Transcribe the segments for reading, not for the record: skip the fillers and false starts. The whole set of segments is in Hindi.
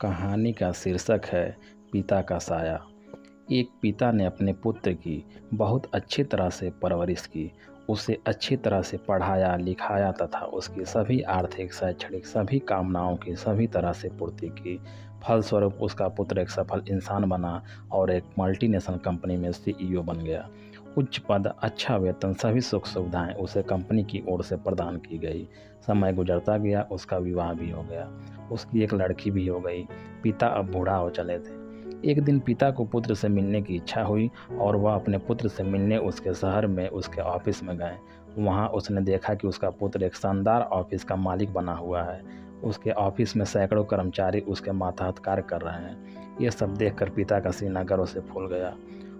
कहानी का शीर्षक है पिता का साया। एक पिता ने अपने पुत्र की बहुत अच्छी तरह से परवरिश की, उसे अच्छी तरह से पढ़ाया लिखाया तथा उसकी सभी आर्थिक शैक्षणिक सभी कामनाओं की सभी तरह से पूर्ति की। फलस्वरूप उसका पुत्र एक सफल इंसान बना और एक मल्टीनेशनल कंपनी में सीईओ बन गया। उच्च पद, अच्छा वेतन, सभी सुख सुविधाएं उसे कंपनी की ओर से प्रदान की गई। समय गुजरता गया, उसका विवाह भी हो गया, उसकी एक लड़की भी हो गई। पिता अब बूढ़ा हो चले थे। एक दिन पिता को पुत्र से मिलने की इच्छा हुई और वह अपने पुत्र से मिलने उसके शहर में उसके ऑफिस में गए। वहां उसने देखा कि उसका पुत्र एक शानदार ऑफिस का मालिक बना हुआ है। उसके ऑफिस में सैकड़ों कर्मचारी उसके मातहत कार्य कर रहे हैं। ये सब देखकर पिता का सीना गर्व से फूल गया।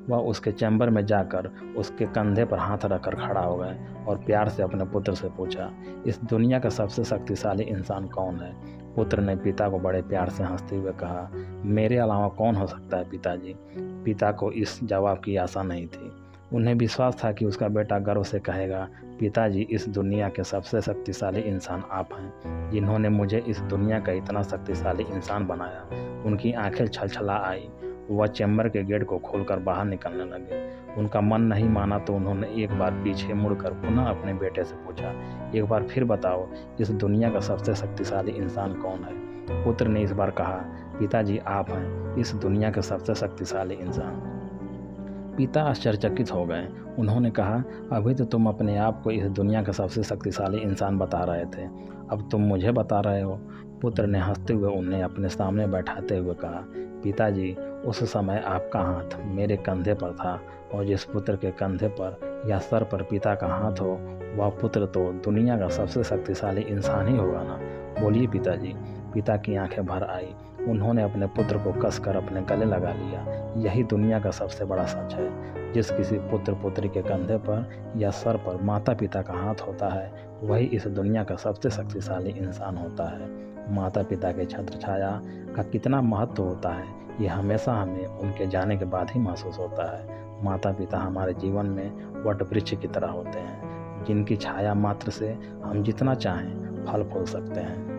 वह उसके चैम्बर में जाकर उसके कंधे पर हाथ रखकर खड़ा हो गए और प्यार से अपने पुत्र से पूछा, इस दुनिया का सबसे शक्तिशाली इंसान कौन है? पुत्र ने पिता को बड़े प्यार से हंसते हुए कहा, मेरे अलावा कौन हो सकता है पिताजी। पिता को इस जवाब की आशा नहीं थी। उन्हें विश्वास था कि उसका बेटा गर्व से कहेगा, पिताजी, इस दुनिया के सबसे शक्तिशाली इंसान आप हैं, जिन्होंने मुझे इस दुनिया का इतना शक्तिशाली इंसान बनाया। उनकी आंखें छलछला आई। वह चैम्बर के गेट को खोलकर बाहर निकलने लगे। उनका मन नहीं माना तो उन्होंने एक बार पीछे मुड़कर पुनः अपने बेटे से पूछा, एक बार फिर बताओ, इस दुनिया का सबसे शक्तिशाली इंसान कौन है? पुत्र ने इस बार कहा, पिताजी, आप हैं इस दुनिया के सबसे शक्तिशाली इंसान। पिता आश्चर्यचकित हो गए। उन्होंने कहा, अभी तो तुम अपने आप को इस दुनिया का सबसे शक्तिशाली इंसान बता रहे थे, अब तुम मुझे बता रहे हो। पुत्र ने हंसते हुए उन्हें अपने सामने बैठाते हुए कहा, पिताजी, उस समय आपका हाथ मेरे कंधे पर था और जिस पुत्र के कंधे पर या सर पर पिता का हाथ हो, वह पुत्र तो दुनिया का सबसे शक्तिशाली इंसान ही होगा ना। बोलिए पिताजी। पिता की आंखें भर आई। उन्होंने अपने पुत्र को कसकर अपने गले लगा लिया। यही दुनिया का सबसे बड़ा सच है। जिस किसी पुत्र पुत्री के कंधे पर या सर पर माता पिता का हाथ होता है, वही इस दुनिया का सबसे शक्तिशाली इंसान होता है। माता पिता के छत्र छाया का कितना महत्व होता है, ये हमेशा हमें उनके जाने के बाद ही महसूस होता है। माता पिता हमारे जीवन में वट वृक्ष की तरह होते हैं, जिनकी छाया मात्र से हम जितना चाहें फल फूल सकते हैं।